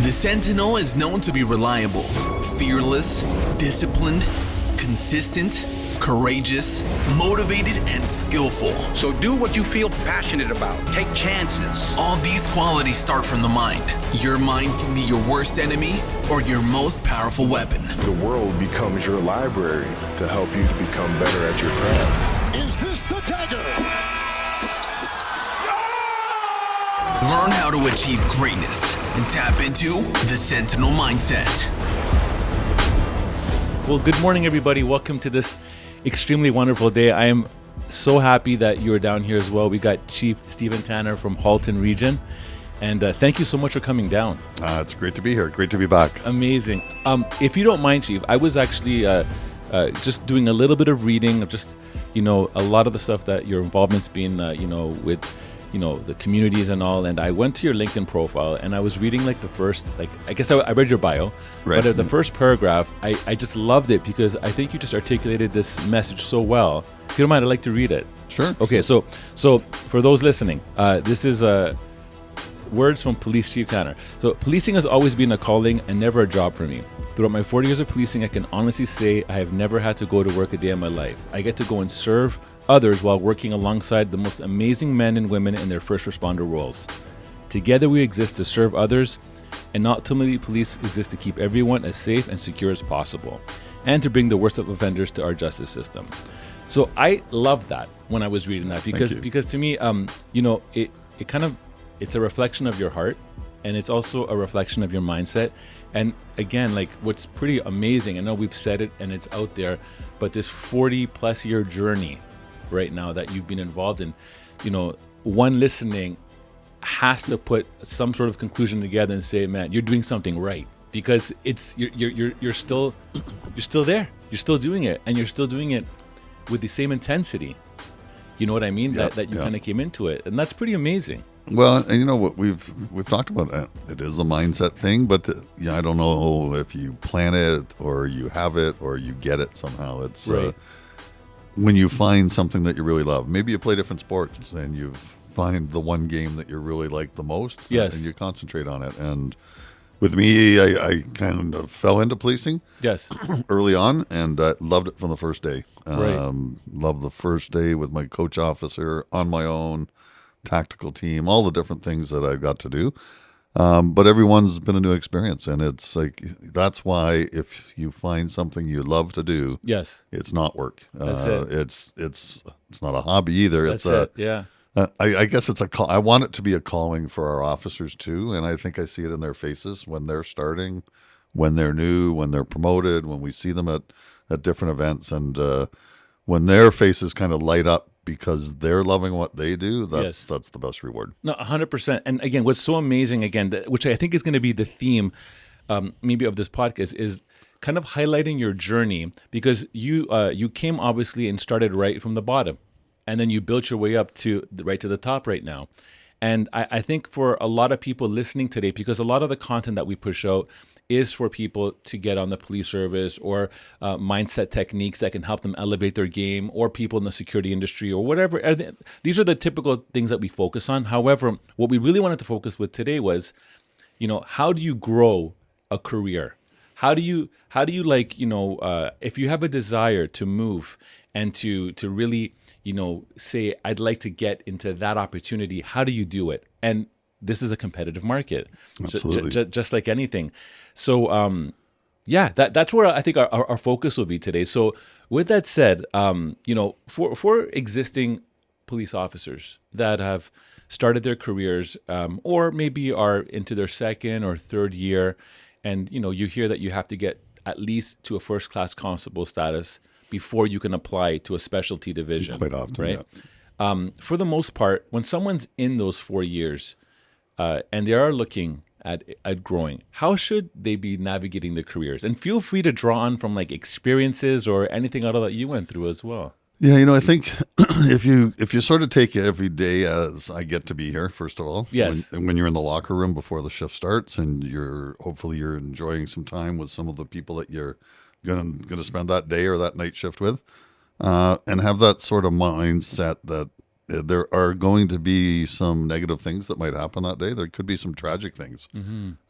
The Sentinel is known to be reliable, fearless, disciplined, consistent, courageous, motivated, and skillful. So do what you feel passionate about. Take chances. All these qualities start from the mind. Your mind can be your worst enemy or your most powerful weapon. The world becomes your library to help you to become better at your craft. Is this the dagger? Learn how to achieve greatness and tap into the Sentinel mindset. Well, good morning, everybody. Welcome to this extremely wonderful day. I am so happy that you're down here as well. We got Chief Stephen Tanner from Halton Region. And thank you so much for coming down. It's great to be here. Great to be back. Amazing. If you don't mind, Chief, I was actually just doing a little bit of reading of just, a lot of the stuff that your involvement's been, with, the communities and all. And I went to your LinkedIn profile and I was reading the first, I guess I read your bio, right. But the first paragraph, I just loved it because I think you just articulated this message so well. If you don't mind, I'd like to read it. Sure. Okay, so for those listening, this is words from Police Chief Tanner. So policing has always been a calling and never a job for me. Throughout my 40 years of policing, I can honestly say I have never had to go to work a day in my life. I get to go and serve others while working alongside the most amazing men and women in their first responder roles. Together we exist to serve others, and ultimately police exist to keep everyone as safe and secure as possible, and to bring the worst of offenders to our justice system. So I love that when I was reading that because to me, it's a reflection of your heart, and it's also a reflection of your mindset. And again, what's pretty amazing, I know we've said it and it's out there, but this 40 plus year journey right now that you've been involved in, one listening has to put some sort of conclusion together and say, man, you're doing something right, because it's you're still there, you're still doing it, and you're still doing it with the same intensity. You know what I mean? That you kind of came into it, and that's pretty amazing. Well, and you know what we've talked about, it is a mindset thing, but I don't know if you plan it or you have it or you get it somehow. It's right. When you find something that you really love. Maybe you play different sports and you find the one game that you really like the most. Yes. And you concentrate on it. And with me, I kind of fell into policing. Yes. Early on, and loved it from the first day. Right. Loved the first day with my coach officer, on my own, tactical team, all the different things that I got to do. But everyone's been a new experience, and it's that's why if you find something you love to do, yes, it's not work. That's it. It's not a hobby either. That's it. Yeah. I guess it's a call. I want it to be a calling for our officers too, and I think I see it in their faces when they're starting, when they're new, when they're promoted, when we see them at different events, and when their faces kind of light up because they're loving what they do. That's the best reward. No, 100%. And again, what's so amazing, which I think is going to be the theme, maybe of this podcast, is kind of highlighting your journey, because you came obviously and started right from the bottom, and then you built your way up to the top right now. And I think for a lot of people listening today, because a lot of the content that we push out is for people to get on the police service, or mindset techniques that can help them elevate their game, or people in the security industry or whatever. These are the typical things that we focus on. However, what we really wanted to focus with today was, how do you grow a career? How do you if you have a desire to move and to really, say, I'd like to get into that opportunity, how do you do it? And this is a competitive market, Absolutely. Just like anything. So, that's where I think our focus will be today. So with that said, for existing police officers that have started their careers, or maybe are into their second or third year, and, you hear that you have to get at least to a first-class constable status before you can apply to a specialty division. Quite often, right? Yeah. For the most part, when someone's in those 4 years, and they are looking at growing, how should they be navigating their careers? And feel free to draw on from experiences or anything out of that you went through as well. Yeah, I think if you sort of take every day as I get to be here, first of all, yes, when you're in the locker room before the shift starts, and hopefully you're enjoying some time with some of the people that you're gonna spend that day or that night shift with, and have that sort of mindset that there are going to be some negative things that might happen that day. There could be some tragic things.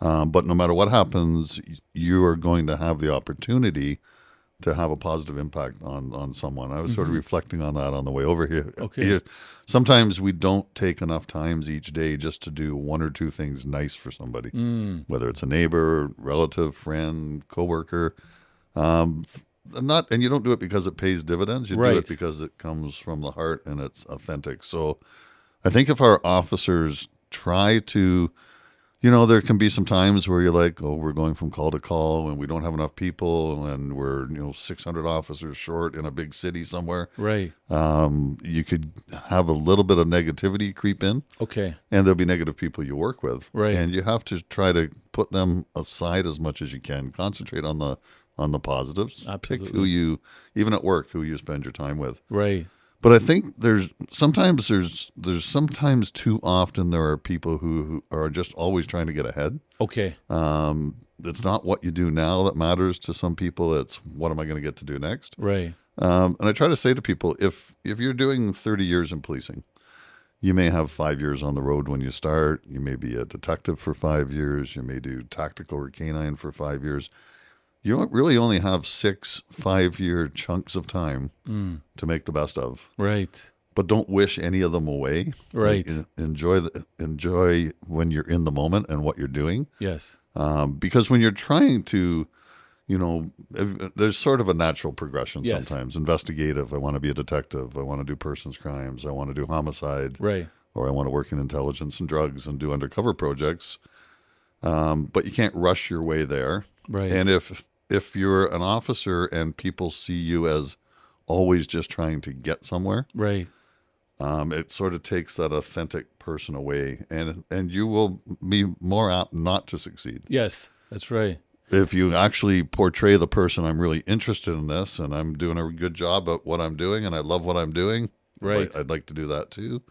But no matter what happens, you are going to have the opportunity to have a positive impact on someone. I was sort of reflecting on that on the way over here. Okay. Sometimes we don't take enough times each day just to do one or two things nice for somebody, whether it's a neighbor, relative, friend, coworker. And you don't do it because it pays dividends. You do Right. it because it comes from the heart and it's authentic. So I think if our officers try to, there can be some times where you're like, oh, we're going from call to call and we don't have enough people and we're, 600 officers short in a big city somewhere. Right. You could have a little bit of negativity creep in. Okay. And there'll be negative people you work with. Right. And you have to try to put them aside as much as you can. Concentrate on the positives. Absolutely. Pick even at work, who you spend your time with. Right. But I think there's sometimes too often there are people who are just always trying to get ahead. Okay. It's not what you do now that matters to some people. It's what am I going to get to do next? Right. And I try to say to people, if you're doing 30 years in policing, you may have 5 years on the road when you start. You may be a detective for 5 years. You may do tactical or canine for 5 years. You don't really only have 6 5-year chunks of time to make the best of. Right. But don't wish any of them away. Right. Like, enjoy when you're in the moment and what you're doing. Yes. Because when you're trying to, there's sort of a natural progression Yes. sometimes. Investigative. I want to be a detective. I want to do persons crimes. I want to do homicide. Right. Or I want to work in intelligence and drugs and do undercover projects. But you can't rush your way there. Right. And if you're an officer and people see you as always just trying to get somewhere, Right. it sort of takes that authentic person away, and you will be more apt not to succeed. Yes. That's right. If you actually portray the person, I'm really interested in this, and I'm doing a good job at what I'm doing, and I love what I'm doing. Right. I'd like to do that too.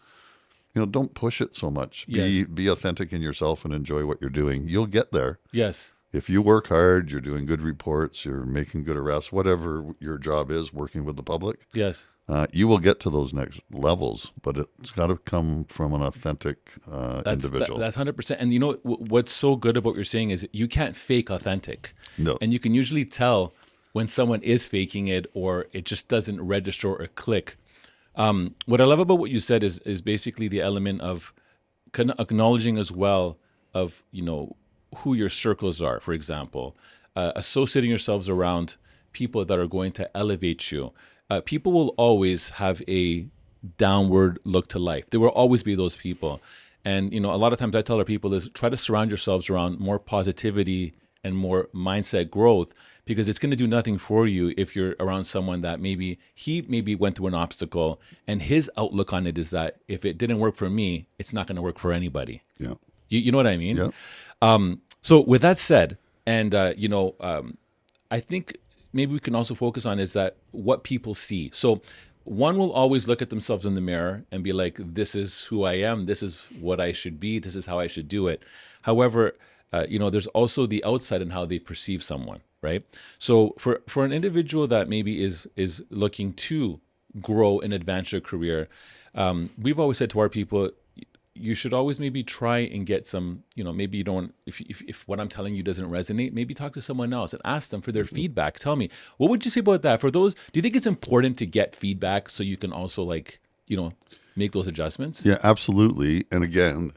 Don't push it so much. Yes. Be authentic in yourself and enjoy what you're doing. You'll get there. Yes. If you work hard, you're doing good reports, you're making good arrests, whatever your job is, working with the public, Yes. you will get to those next levels. But it's got to come from an authentic individual. That's 100%. And what's so good about what you're saying is you can't fake authentic. No. And you can usually tell when someone is faking it or it just doesn't register or click. What I love about what you said is basically the element of kind of acknowledging as well of, who your circles are, for example, associating yourselves around people that are going to elevate you. People will always have a downward look to life. There will always be those people. And, a lot of times I tell our people is try to surround yourselves around more positivity and more mindset growth, because it's going to do nothing for you if you're around someone that maybe went through an obstacle and his outlook on it is that if it didn't work for me, it's not going to work for anybody. Yeah. You know what I mean? Yeah. So with that said, and I think maybe we can also focus on is that what people see. So one will always look at themselves in the mirror and be like, this is who I am. This is what I should be. This is how I should do it. However, there's also the outside and how they perceive someone, right? So for an individual that maybe is looking to grow and advance your career, we've always said to our people, you should always maybe try and get some, maybe you don't, if what I'm telling you doesn't resonate, maybe talk to someone else and ask them for their feedback. Tell me, what would you say about that? For those, do you think it's important to get feedback so you can also make those adjustments? Yeah, absolutely. And again,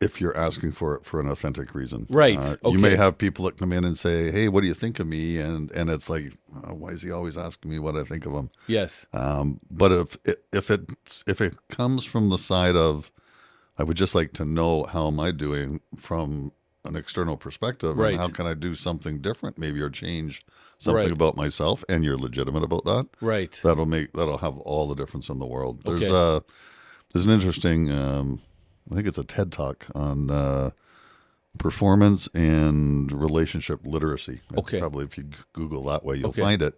if you're asking for it for an authentic reason. Right. You may Okay. have people that come in and say, hey, what do you think of me? And it's like, why is he always asking me what I think of him? Yes. But if it comes from the side of, I would just like to know how am I doing from an external perspective, Right. and how can I do something different, maybe, or change something Right. about myself, and you're legitimate about that. Right. That'll have all the difference in the world. There's Okay. there's an interesting, I think it's a TED Talk on performance and relationship literacy. Okay. Probably if you Google that way, you'll Okay. find it.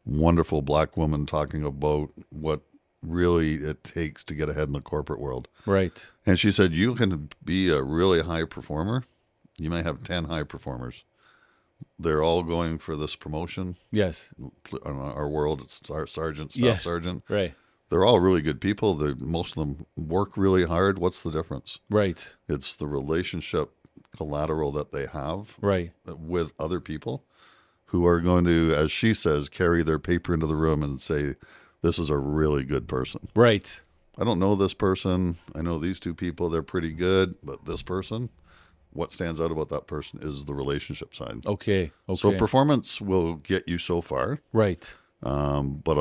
Wonderful black woman talking about what really it takes to get ahead in the corporate world. Right. And she said, you can be a really high performer. You may have 10 high performers. They're all going for this promotion. Yes. In our world, it's our sergeant, staff Yeah. sergeant. Right. They're all really good people. Most of them work really hard. What's the difference? Right. It's the relationship collateral that they have Right. with other people who are going to, as she says, carry their paper into the room and say, this is a really good person. Right. I don't know this person. I know these two people. They're pretty good. But this person, what stands out about that person is the relationship side. Okay. Okay. So performance will get you so far. Right. But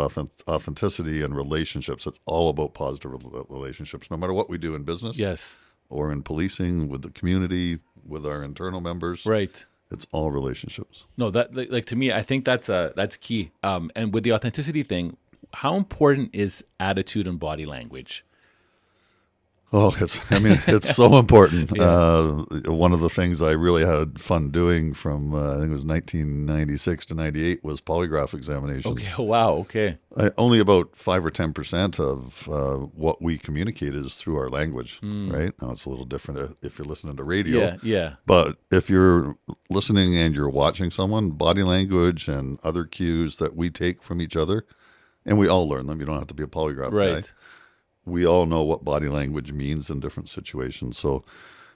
authenticity and relationships, it's all about positive relationships, no matter what we do in business. Yes. Or in policing, with the community, with our internal members. Right. It's all relationships. No, that like to me, I think that's key. And with the authenticity thing, how important is attitude and body language? Oh, it's so important. Yeah. One of the things I really had fun doing from, I think it was 1996 to 98 was polygraph examinations. Okay. Wow. Okay. Only about 5 or 10% of what we communicate is through our language, right? Now it's a little different if you're listening to radio. Yeah. Yeah. But if you're listening and you're watching someone, body language and other cues that we take from each other, and we all learn them. You don't have to be a polygraph Right. guy. We all know what body language means in different situations. So,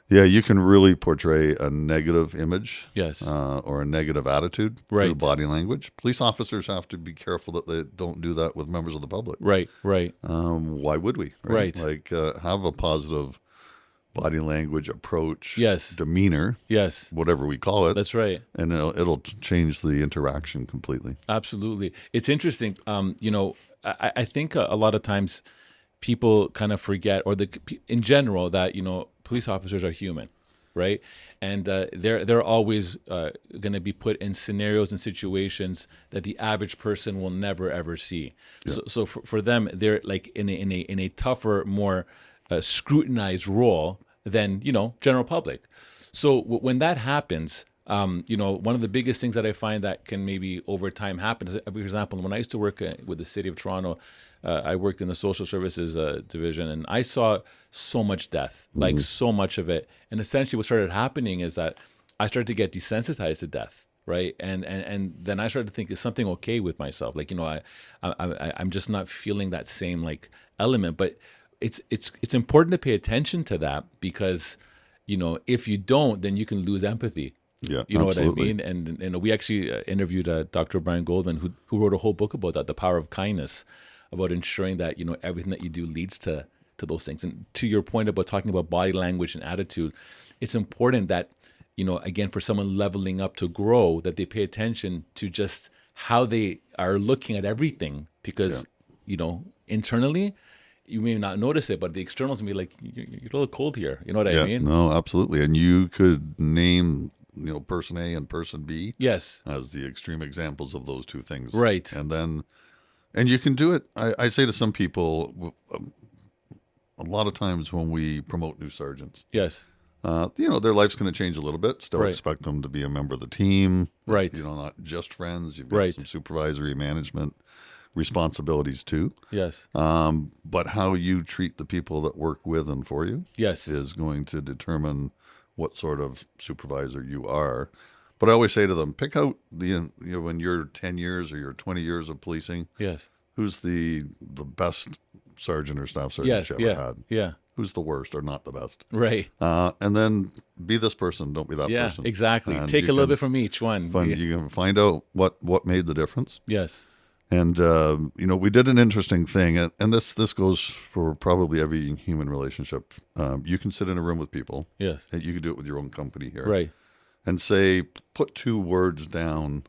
yeah, you can really portray a negative image, Yes. or a negative attitude through Right. body language. Police officers have to be careful that they don't do that with members of the public. Right. Right. Why would we? Right. Like, have a positive body language approach, Yes. demeanor, Yes. whatever we call it, That's right. and it'll change the interaction completely. Absolutely. It's interesting. I think a lot of times people kind of forget, or in general, that police officers are human, right? And they're always going to be put in scenarios and situations that the average person will never ever see. Yeah. So for them, they're like in a tougher, more scrutinized role than general public. So when that happens, one of the biggest things that I find that can maybe over time happen is, for example, when I used to work with the city of Toronto, I worked in the social services division, and I saw so much death, like so much of it. And essentially what started happening is that I started to get desensitized to death, right? And then I started to think, is something okay with myself? Like, I'm just not feeling that same like element. But it's important to pay attention to that, because, if you don't, then you can lose empathy. Yeah, you know absolutely. what I mean? And we actually interviewed Dr. Brian Goldman, who wrote a whole book about that, The Power of Kindness, about ensuring that, everything that you do leads to those things. And to your point about talking about body language and attitude, it's important that, again, for someone leveling up to grow, that they pay attention to just how they are looking at everything, because, internally, you may not notice it, but the externals may be like, you're a little cold here. You know what I mean? No, absolutely. And you could name, person A and person B. Yes. As the extreme examples of those two things. Right. And you can do it. I say to some people, a lot of times when we promote new sergeants, Yes. Their life's going to change a little bit. Still Right. expect them to be a member of the team. Right. Not just friends. You've got Right. some supervisory management responsibilities too. Yes. But how you treat the people that work with and for you Yes. is going to determine what sort of supervisor you are. But I always say to them, pick out when you're 10 years or you're 20 years of policing, Yes. who's the best sergeant or staff sergeant Yes. you ever Yeah. had? Yeah. Who's the worst or not the best? Right. And then be this person, don't be that Yeah. person. Exactly. And Take you a little can bit from each one. You can find out what made the difference. Yes. And we did an interesting thing, and this goes for probably every human relationship. You can sit in a room with people. Yes. And you can do it with your own company here. Right. And say, put 2 words down.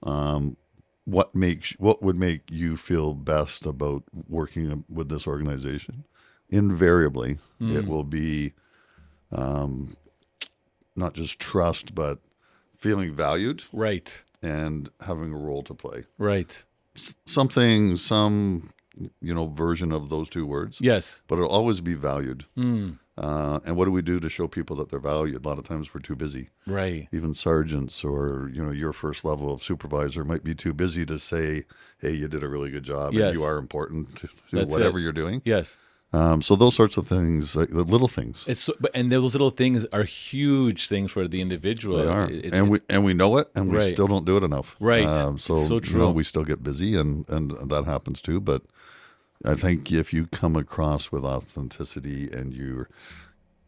What would make you feel best about working with this organization? Invariably, it will be not just trust, but feeling valued Right. and having a role to play. Right. Some version of those 2 words. Yes. But it'll always be valued. And what do we do to show people that they're valued? A lot of times we're too busy. Right. Even sergeants or, your first level of supervisor might be too busy to say, hey, you did a really good job. Yes. And you are important to That's whatever it. you're doing. Yes. So those sorts of things, like the little things. And those little things are huge things for the individual. They are. And we know it, and we Right. still don't do it enough. Right. So It's so true. we still get busy, and that happens too. But I think if you come across with authenticity and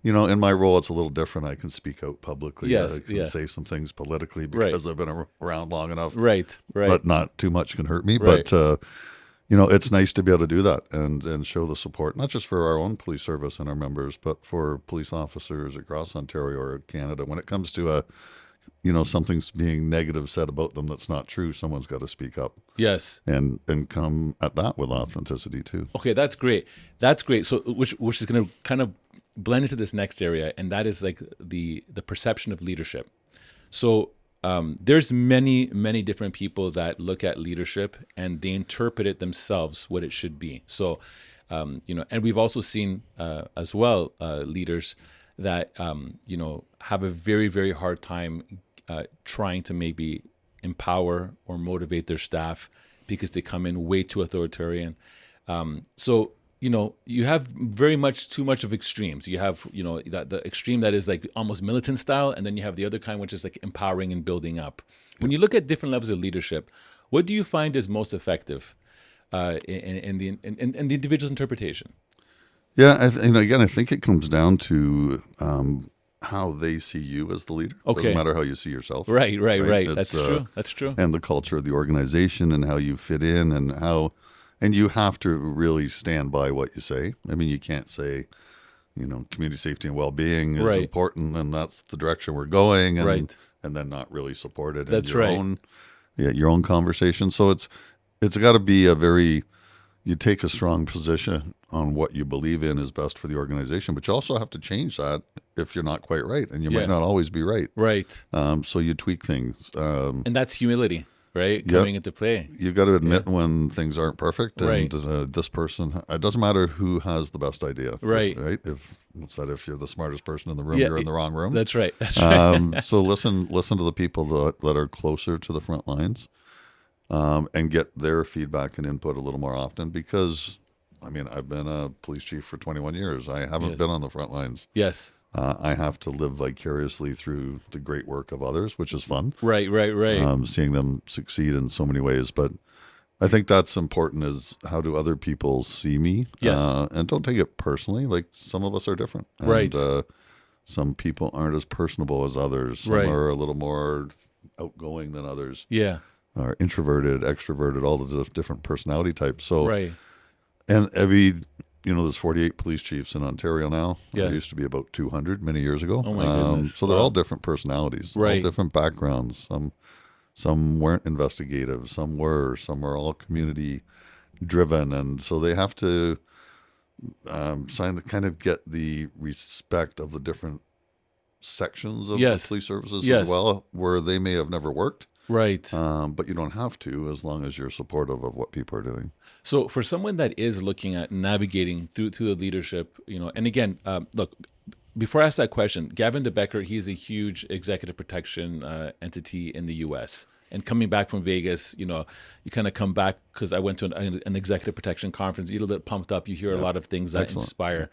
in my role, it's a little different. I can speak out publicly. Yes, I can yeah. say some things politically Right. because I've been around long enough, Right, right, but not too much can hurt me. Right. But, it's nice to be able to do that and show the support, not just for our own police service and our members, but for police officers across Ontario or Canada. When it comes to something's being negative said about them that's not true, someone's got to speak up yes. and come at that with authenticity too. Okay, that's great. That's great. So, which is going to kind of blend into this next area, and that is like the perception of leadership. So, there's many different people that look at leadership and they interpret it themselves what it should be. So, and we've also seen as well leaders that have a very hard time trying to maybe empower or motivate their staff because they come in way too authoritarian. So you have very much too much of extremes. You have the extreme that is like almost militant style, and then you have the other kind which is like empowering and building up. When you look at different levels of leadership, what do you find is most effective in the individual's interpretation? Yeah, again, I think it comes down to how they see you as the leader. Okay. Doesn't matter how you see yourself. Right. It's, That's true. That's true. And the culture of the organization and how you fit in and you have to really stand by what you say. I mean, you can't say, community safety and well-being is Right. important and that's the direction we're going, and Right. and then not really support it That's in your right. own your own conversation. So it's got to be you take a strong position on what you believe in is best for the organization, but you also have to change that if you're not quite right, and you Yeah. might not always be right. Right. So you tweak things. And that's humility, right? Yep. Coming into play. You got to admit when things aren't perfect, Right. and this person. It doesn't matter who has the best idea, Right. Right. If you're the smartest person in the room, Yeah, you're in the wrong room. That's right. That's right. So listen to the people that are closer to the front lines, and get their feedback and input a little more often. Because, I mean, I've been a police chief for 21 years. I haven't Yes. been on the front lines. Yes. I have to live vicariously through the great work of others, which is fun. Right. Seeing them succeed in so many ways. But I think that's important, is how do other people see me? Yes. And don't take it personally. Like, some of us are different. And, Right. some people aren't as personable as others. Some Right. are a little more outgoing than others, Yeah. are introverted, extroverted, all the different personality types. So, Right. and there's 48 police chiefs in Ontario now. Yeah. There used to be about 200 many years ago. Oh my goodness. So they're Wow. all different personalities, all Right. different backgrounds. Some weren't investigative, some were all community driven, and so they have to kind of get the respect of the different sections of Yes. the police services Yes. as well, where they may have never worked. Right. But you don't have to, as long as you're supportive of what people are doing. So for someone that is looking at navigating through the leadership, and again, look, before I ask that question, Gavin DeBecker, he's a huge executive protection entity in the U.S. And coming back from Vegas, you kind of come back, because I went to an executive protection conference. You're a little bit pumped up. You hear a lot of things that Excellent. inspire.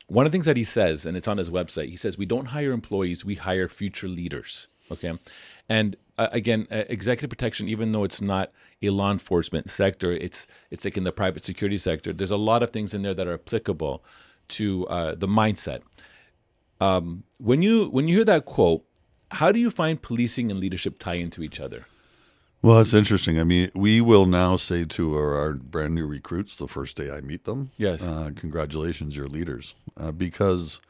One of the things that he says, and it's on his website, he says, we don't hire employees, we hire future leaders. Okay. And again, executive protection, even though it's not a law enforcement sector, it's like in the private security sector. There's a lot of things in there that are applicable to the mindset. When you hear that quote, how do you find policing and leadership tie into each other? Well, it's interesting. I mean, we will now say to our brand new recruits the first day I meet them, Yes. Congratulations, you're leaders, because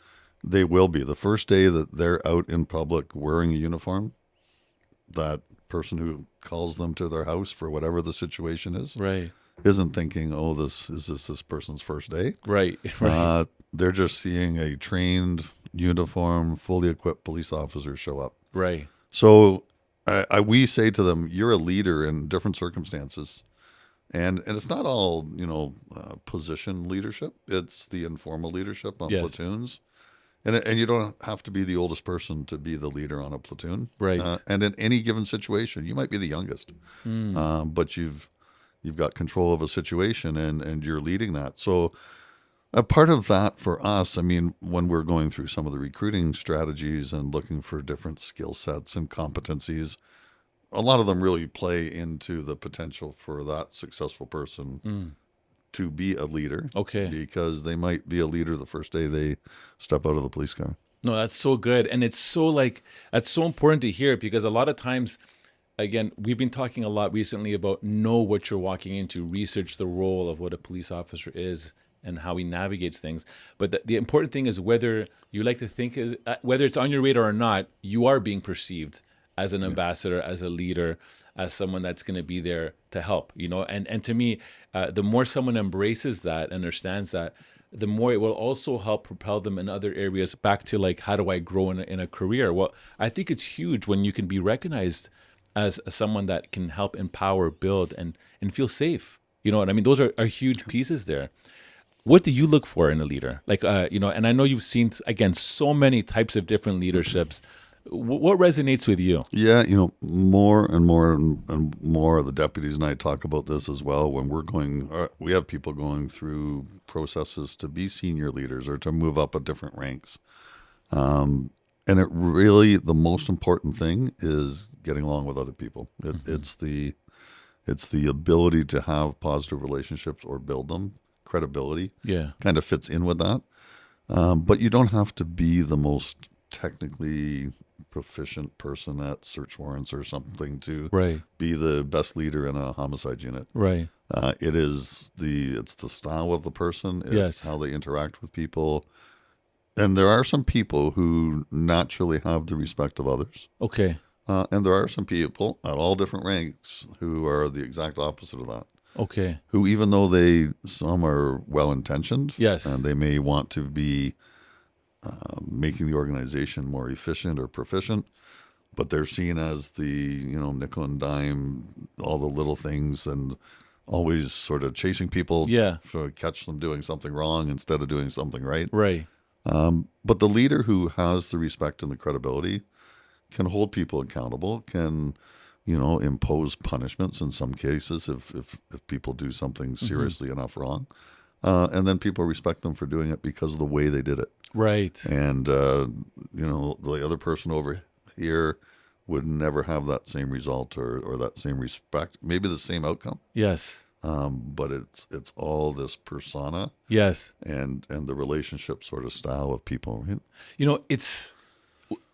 they will be. The first day that they're out in public wearing a uniform, that person who calls them to their house for whatever the situation is Right. isn't thinking, oh, this person's first day. Right. They're just seeing a trained, uniform, fully equipped police officer show up. Right. So we say to them, you're a leader in different circumstances. And it's not all, position leadership. It's the informal leadership on Yes. platoons. And you don't have to be the oldest person to be the leader on a platoon. Right. And in any given situation, you might be the youngest, but you've got control of a situation and you're leading that. So a part of that for us, I mean, when we're going through some of the recruiting strategies and looking for different skill sets and competencies, a lot of them really play into the potential for that successful person to be a leader. Okay. Because they might be a leader the first day they step out of the police car. No, that's so good. And it's so that's so important to hear, because a lot of times, again, we've been talking a lot recently about know what you're walking into, research the role of what a police officer is and how he navigates things. But the important thing is whether you like to think is whether it's on your radar or not, you are being perceived as an ambassador, as a leader, as someone that's going to be there to help, and to me, the more someone embraces that, understands that, the more it will also help propel them in other areas back to like, how do I grow in a career? Well, I think it's huge when you can be recognized as someone that can help empower, build, and feel safe. You know what I mean? Those are huge pieces there. What do you look for in a leader? Like, and I know you've seen, again, so many types of different leaderships. What resonates with you? Yeah, more and more and more, the deputies and I talk about this as well. When we have people going through processes to be senior leaders or to move up at different ranks. And it really, the most important thing is getting along with other people. It's the ability to have positive relationships or build them. Credibility kind of fits in with that. But you don't have to be the most technically proficient person at search warrants or something to be the best leader in a homicide unit. Right. It's the style of the person. It's how they interact with people. And there are some people who naturally have the respect of others. Okay. And there are some people at all different ranks who are the exact opposite of that. Okay. Who, even though some are well-intentioned, and they may want to be making the organization more efficient or proficient, but they're seen as the, nickel and dime, all the little things, and always sort of chasing people to catch them doing something wrong instead of doing something right. Right. But the leader who has the respect and the credibility can hold people accountable, can impose punishments in some cases if people do something seriously enough wrong. And then people respect them for doing it because of the way they did it. Right. And, the other person over here would never have that same result or that same respect, maybe the same outcome. Yes. But it's all this persona. Yes. And the relationship sort of style of people. Right?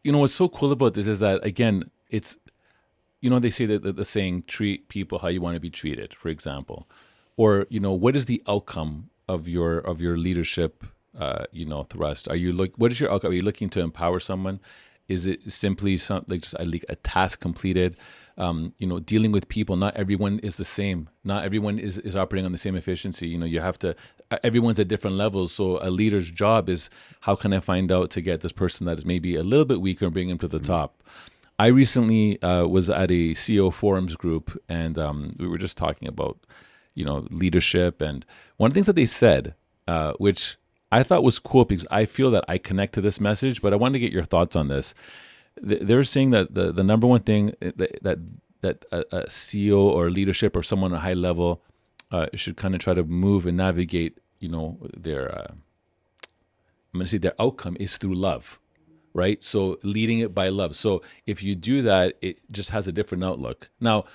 What's so cool about this is that, again, it's, they say that the saying, treat people how you want to be treated, for example, or, what is the outcome of your leadership, thrust? What is your outcome? Are you looking to empower someone? Is it simply just a task completed? Dealing with people, not everyone is the same. Not everyone is operating on the same efficiency. You have to, everyone's at different levels. So a leader's job is, how can I find out to get this person that is maybe a little bit weaker and bring him to the top? I recently was at a CEO forums group, and we were just talking about, leadership. And one of the things that they said, which I thought was cool because I feel that I connect to this message, but I wanted to get your thoughts on this. They're saying that the number one thing that a CEO or leadership or someone at a high level should kind of try to move and navigate, their outcome is through love. Right? So leading it by love. So if you do that, it just has a different outlook. Now,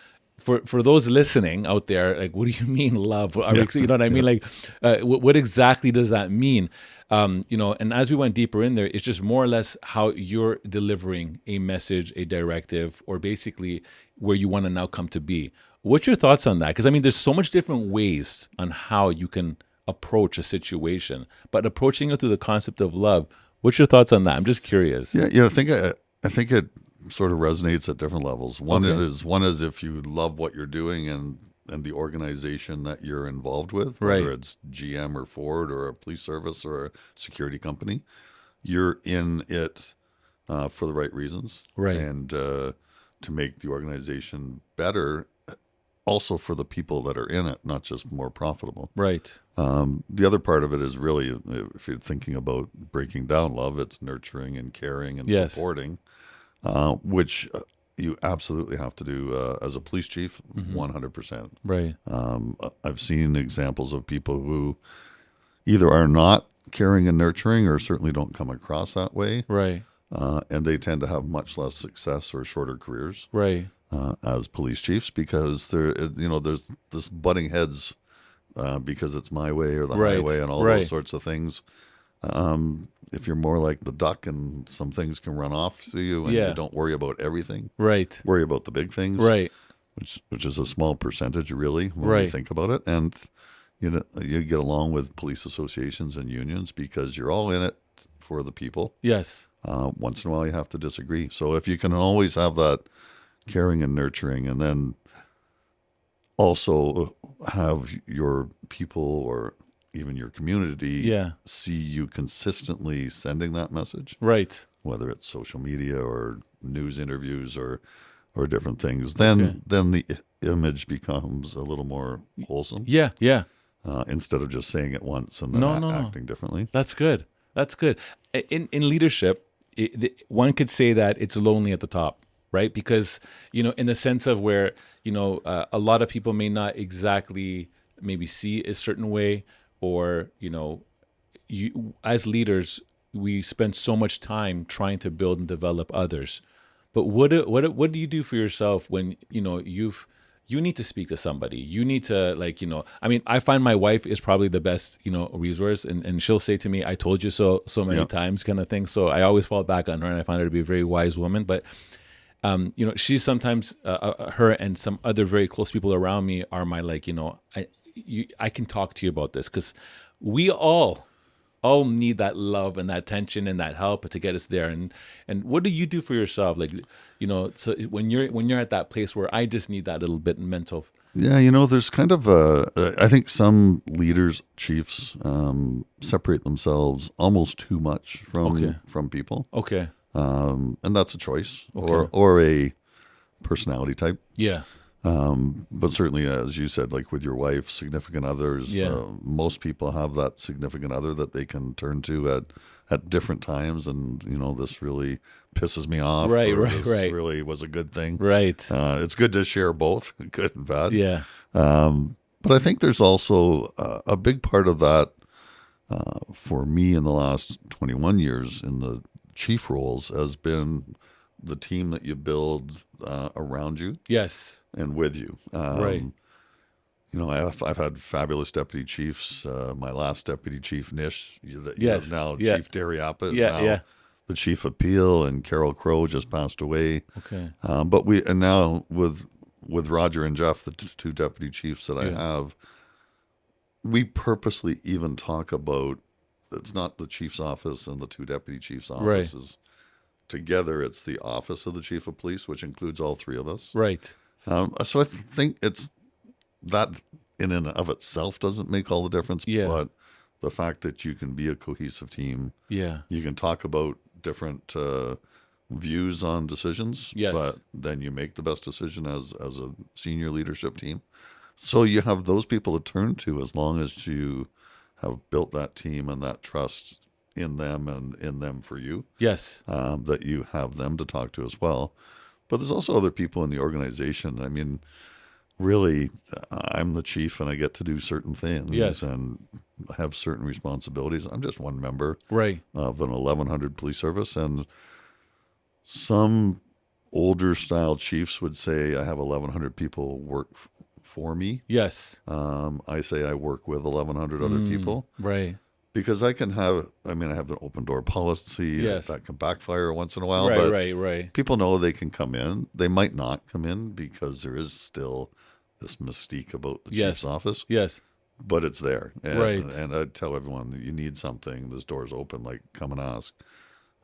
for those listening out there, like, what do you mean love? You know what I mean? Like, what exactly does that mean? And as we went deeper in there, it's just more or less how you're delivering a message, a directive, or basically where you want to now come to be. What's your thoughts on that? Because, there's so much different ways on how you can approach a situation, but approaching it through the concept of love. What's your thoughts on that? I'm just curious. Yeah. I think it sort of resonates at different levels. One is if you love what you're doing and the organization that you're involved with, whether it's GM or Ford or a police service or a security company, you're in it for the right reasons, right? And to make the organization better. Also for the people that are in it, not just more profitable. Right. The other part of it is really, if you're thinking about breaking down love, it's nurturing and caring and supporting, which you absolutely have to do as a police chief, 100%. Right. I've seen examples of people who either are not caring and nurturing or certainly don't come across that way. Right. And they tend to have much less success or shorter careers. Right. As police chiefs, because there's this butting heads because it's my way or the Right, highway and all right. those sorts of things. If you're more like the duck and some things can run off to you and Yeah. you don't worry about everything, Right. worry about the big things, Right. which is a small percentage really when Right. you think about it. And you get along with police associations and unions because you're all in it for the people. Yes. Once in a while you have to disagree. So if you can always have that caring and nurturing, and then also have your people or even your community Yeah. see you consistently sending that message, Right. whether it's social media or news interviews or different things, then Okay. then the image becomes a little more wholesome, Yeah. Yeah. instead of just saying it once and then No. acting differently. That's good. That's good. In leadership, one could say that it's lonely at the top, right? Because in the sense of where a lot of people may not exactly maybe see a certain way, or you as leaders we spend so much time trying to build and develop others. But what do you do for yourself when you need to speak to somebody? You need to I mean, I find my wife is probably the best resource, and she'll say to me, "I told you so," so many Yeah. times, kind of thing. So I always fall back on her, and I find her to be a very wise woman. But she's sometimes her and some other very close people around me are my I can talk to you about this because we all need that love and that attention and that help to get us there. And what do you do for yourself? So when you're at that place where I just need that little bit mental. Yeah, there's kind of I think some leaders, chiefs, separate themselves almost too much from people, Okay. and that's a choice Okay. or a personality type. Yeah. But certainly, as you said, like with your wife, significant others, Yeah. most people have that significant other that they can turn to at different times. And, this really pisses me off. Right, or right, this right. really was a good thing. Right. It's good to share both, good and bad. Yeah. But I think there's also a big part of that for me in the last 21 years in the chief roles has been the team that you build around you Yes. and with you. Right. I've had fabulous deputy chiefs. My last deputy chief, Nish, that Yes. have now Yeah. Chief Dariapa, is Yeah, now yeah. the chief of Peel, and Carol Crow just passed away. Okay. But now with Roger and Jeff, the two deputy chiefs that I Yeah. have, we purposely even talk about it's not the chief's office and the two deputy chiefs' Right. offices. Together, it's the office of the chief of police, which includes all three of us. Right. So I think it's that in and of itself doesn't make all the difference. Yeah. But the fact that you can be a cohesive team, Yeah. you can talk about different views on decisions, Yes. but then you make the best decision as a senior leadership team. So you have those people to turn to as long as you have built that team and that trust in them and in them for you. Yes. That you have them to talk to as well. But there's also other people in the organization. I mean, really, I'm the chief and I get to do certain things Yes. and have certain responsibilities. I'm just one member Right. of an 1,100 police service. And some older style chiefs would say I have 1,100 people work for me. Yes. I say I work with 1,100 other people. Right. Because I have an open door policy Yes. that can backfire once in a while, Right. but Right. people know they can come in. They might not come in because there is still this mystique about the Yes. chief's office, Yes. but it's there. And, Right. And I tell everyone that you need something, this door's open, like come and ask.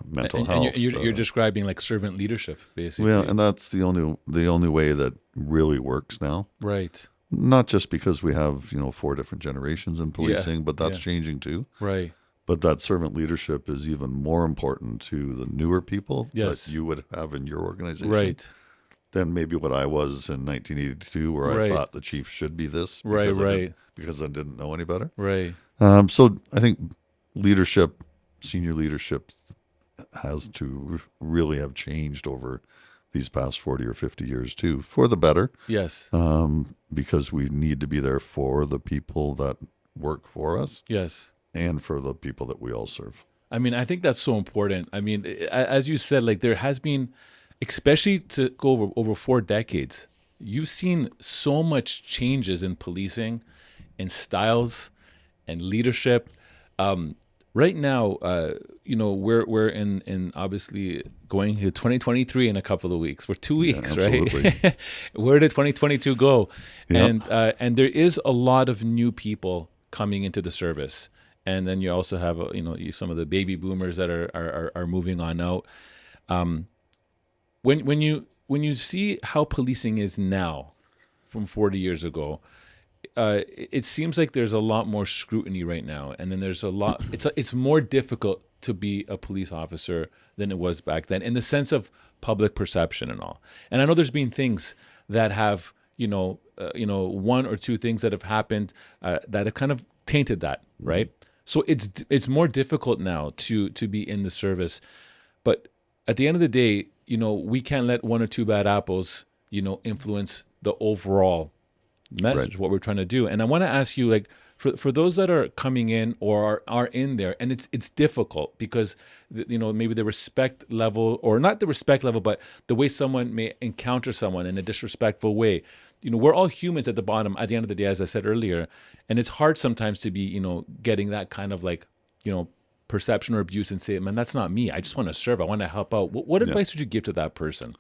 Mental And health. you're describing like servant leadership, basically. Well, and that's the only way that really works now. Right. Not just because we have 4 different generations in policing, but that's Yeah. changing too. Right. But that servant leadership is even more important to the newer people Yes. that you would have in your organization Right. than maybe what I was in 1982, where I Right. thought the chief should be this Right, because right. because I didn't know any better. Right. So I think leadership, senior leadership, has to really have changed over these past 40 or 50 years too, for the better. Yes. Because we need to be there for the people that work for us Yes. and for the people that we all serve. I mean, I think that's so important. I mean, as you said, like there has been, especially to go over 4 decades, you've seen so much changes in policing, in styles and leadership. Right now, we're in obviously going to 2023 in a couple of weeks. We're 2 weeks, absolutely. right? Where did 2022 go? Yeah. And there is a lot of new people coming into the service, and then you also have some of the baby boomers that are moving on out. When you see how policing is now from 40 years ago, it seems like there's a lot more scrutiny right now, and then there's a lot. It's more difficult to be a police officer than it was back then, in the sense of public perception and all. And I know there's been things that have, one or two things that have happened that have kind of tainted that, right? So it's more difficult now to be in the service, but at the end of the day, we can't let one or two bad apples, influence the overall message, Right. what we're trying to do. And I want to ask you, like, for those that are coming in or are in there, and it's difficult because maybe the respect level, or not the respect level, but the way someone may encounter someone in a disrespectful way. We're all humans at the bottom at the end of the day, as I said earlier, and it's hard sometimes to be getting that kind of like perception or abuse and say, man, that's not me. I just want to serve. I want to help out. What advice would you give to that person?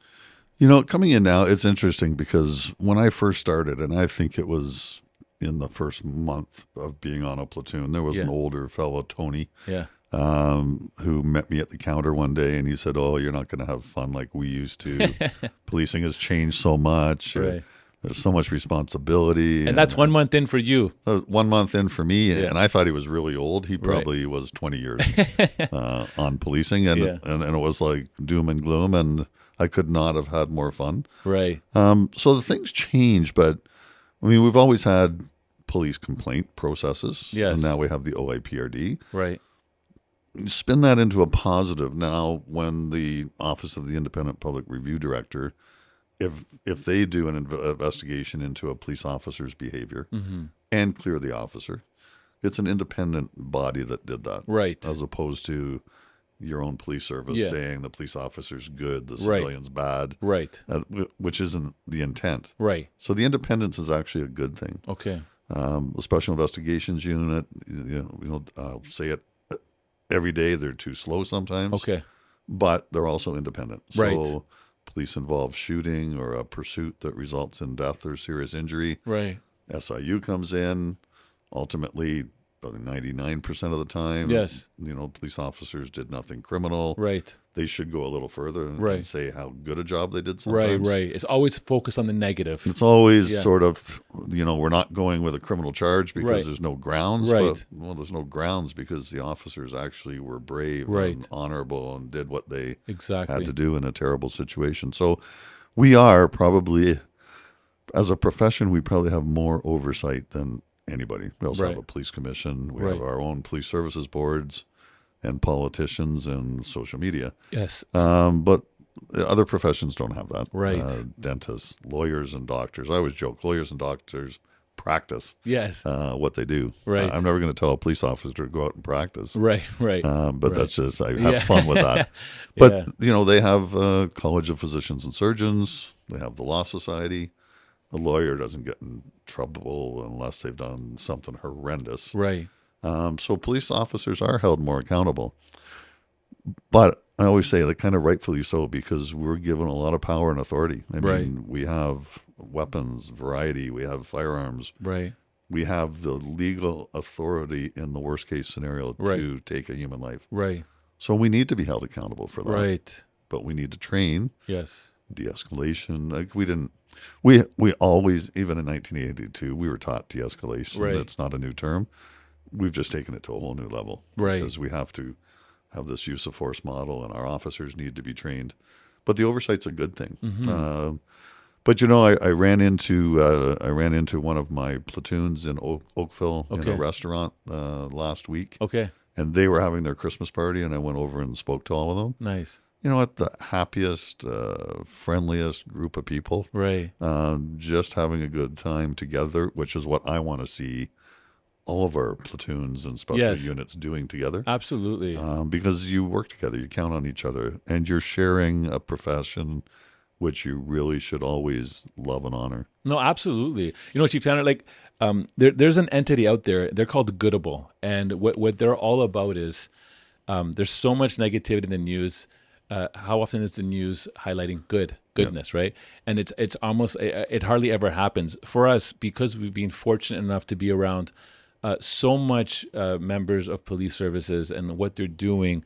Coming in now, it's interesting because when I first started, and I think it was in the first month of being on a platoon, there was an older fellow, Tony, Yeah. who met me at the counter one day, and he said, "Oh, you're not going to have fun like we used to. Policing has changed so much. Right. There's so much responsibility." And that's 1 month in for you. That was 1 month in for me, Yeah. and I thought he was really old. He probably was 20 years on policing, and, Yeah. and it was like doom and gloom, and I could not have had more fun. Right. So the things change, but I mean, we've always had police complaint processes, Yes. and now we have the OIPRD. Right. Spin that into a positive. Now, when the Office of the Independent Public Review Director, if they do an investigation into a police officer's behavior and clear the officer, it's an independent body that did that, Right. as opposed to your own police service Yeah. saying the police officer's good, the Right. civilian's bad, Right. which isn't the intent. Right. So the independence is actually a good thing. Okay. The Special Investigations Unit, I'll say it every day, they're too slow sometimes, Okay. but they're also independent. So Right. police involved shooting or a pursuit that results in death or serious injury. Right. SIU comes in, ultimately, about 99% of the time, Yes. police officers did nothing criminal. Right. They should go a little further and Right. say how good a job they did Right. sometimes. Right. It's always focused on the negative. It's always Yeah. sort of, we're not going with a criminal charge because Right. there's no grounds. Right. But, well, there's no grounds because the officers actually were brave Right. and honorable and did what they Exactly. had to do in a terrible situation. So we are probably, as a profession, we probably have more oversight than anybody. We also Right. have a police commission. We Right. have our own police services boards and politicians and social media. Yes. But other professions don't have that. Right. Dentists, lawyers, and doctors. I always joke, lawyers and doctors practice Yes. what they do. Right. I'm never going to tell a police officer to go out and practice. Right. Right. But Right. that's just, I have Yeah. fun with that. But, Yeah. they have College of Physicians and Surgeons. They have the Law Society. A lawyer doesn't get in trouble unless they've done something horrendous. Right. So police officers are held more accountable. But I always say, like, kind of rightfully so, because we're given a lot of power and authority. I mean, Right. we have weapons, variety, we have firearms. Right. We have the legal authority in the worst case scenario Right. to take a human life. Right. So we need to be held accountable for that. Right. But we need to train Yes. de-escalation. Like we always, even in 1982, we were taught de-escalation. Right. That's not a new term. We've just taken it to a whole new level. Right. Because we have to have this use of force model, and our officers need to be trained. But the oversight's a good thing. Mm-hmm. But I ran into one of my platoons in Oakville in Okay. a restaurant last week, Okay. and they were having their Christmas party, and I went over and spoke to all of them. Nice. What, the happiest, friendliest group of people, Right. just having a good time together, which is what I want to see all of our platoons and special Yes. units doing together. Absolutely. Because you work together, you count on each other, and you're sharing a profession which you really should always love and honor. No, absolutely. You know, Chief Tanner, like there's an entity out there. They're called Goodable, and what they're all about is there's so much negativity in the news. How often is the news highlighting goodness, right? And it's almost it hardly ever happens for us because we've been fortunate enough to be around so much members of police services and what they're doing.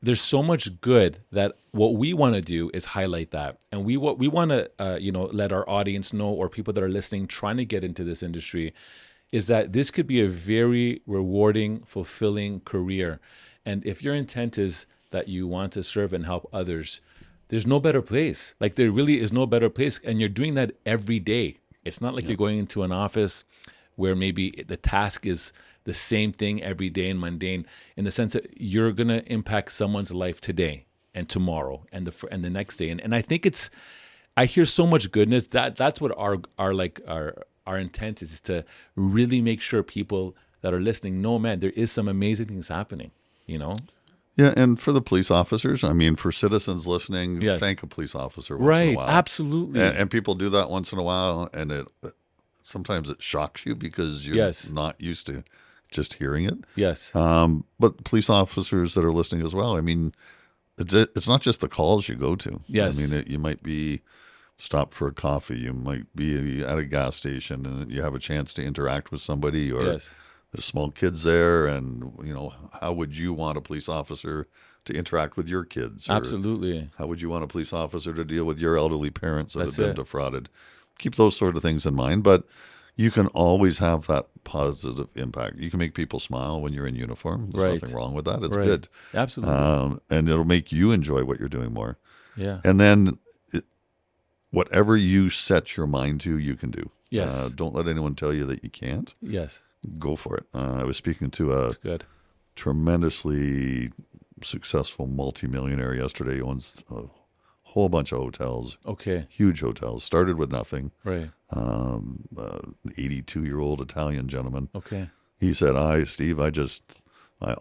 There's so much good that what we want to do is highlight that, and we want to let our audience know, or people that are listening trying to get into this industry, is that this could be a very rewarding, fulfilling career. And if your intent is that you want to serve and help others, there's no better place. Like, there really is no better place, and you're doing that every day. It's not like you're going into an office where maybe the task is the same thing every day and mundane, in the sense that you're going to impact someone's life today and tomorrow and the next day. And I think I hear so much goodness. That's what our intent is to really make sure people that are listening know, man, there is some amazing things happening, you know? Yeah, and for the police officers, I mean, for citizens listening, Yes. thank a police officer once in a Right, while. absolutely. And people do that once in a while, and sometimes it shocks you because you're Yes. not used to just hearing it. Yes. But police officers that are listening as well, I mean, it's not just the calls you go to. Yes. I mean, you might be stopped for a coffee. You might be at a gas station and you have a chance to interact with somebody, or Yes. there's small kids there, and, how would you want a police officer to interact with your kids? Or Absolutely. how would you want a police officer to deal with your elderly parents that That's have been it. defrauded? Keep those sort of things in mind, but you can always have that positive impact. You can make people smile when you're in uniform. There's Right. nothing wrong with that. It's Right. good. Absolutely. And it'll make you enjoy what you're doing more. Yeah. And then whatever you set your mind to, you can do. Yes. Don't let anyone tell you that you can't. Yes. Go for it. I was speaking to a That's good. tremendously successful multimillionaire yesterday. He owns a whole bunch of hotels, Okay. huge hotels. Started with nothing. Right. 82-year-old Italian gentleman. Okay. He said, Steve, I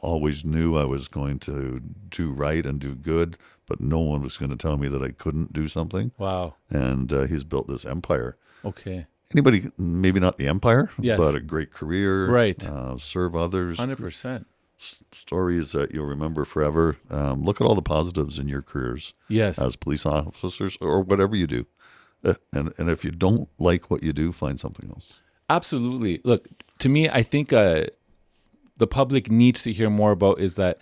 always knew I was going to do right and do good, but no one was going to tell me that I couldn't do something. Wow. And he's built this empire. Okay. Anybody, maybe not the empire, Yes. but a great career. Right. Serve others. 100%. Stories that you'll remember forever. Look at all the positives in your careers Yes. as police officers or whatever you do. And if you don't like what you do, find something else. Absolutely. Look, to me, I think the public needs to hear more about is that,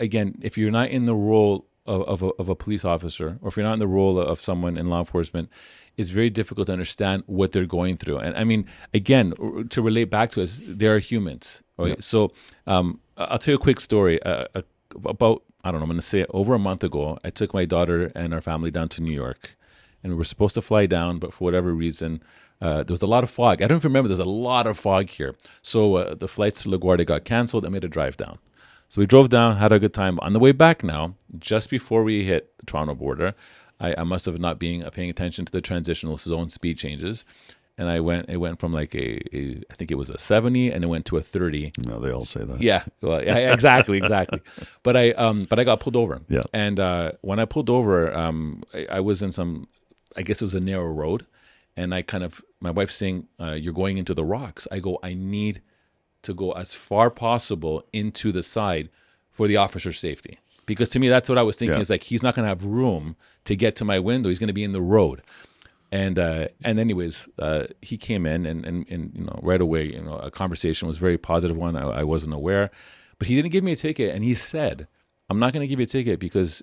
again, if you're not in the role of a police officer, or if you're not in the role of someone in law enforcement, it's very difficult to understand what they're going through. And I mean, again, to relate back to us, they are humans. Right? Yeah. So I'll tell you a quick story. About, I don't know, I'm going to say over a month ago, I took my daughter and our family down to New York, and we were supposed to fly down, but for whatever reason, there was a lot of fog. I don't even remember, there's a lot of fog here. So the flights to LaGuardia got canceled, and we had to drive down. So we drove down, had a good time. On the way back now, just before we hit the Toronto border, I must have not been paying attention to the transitional zone speed changes. And it went from like I think it was a 70, and it went to a 30. No, they all say that. Yeah, well, yeah, exactly. But I got pulled over. Yeah. And when I pulled over, I was in some, I guess it was a narrow road, and my wife's saying, "You're going into the rocks." I go, "I need to go as far possible into the side for the officer's safety," because to me, that's what I was thinking. Yeah. Is like, he's not going to have room to get to my window. He's going to be in the road. And anyways, he came in and right away, a conversation was a very positive one. I wasn't aware, but he didn't give me a ticket, and he said, "I'm not going to give you a ticket because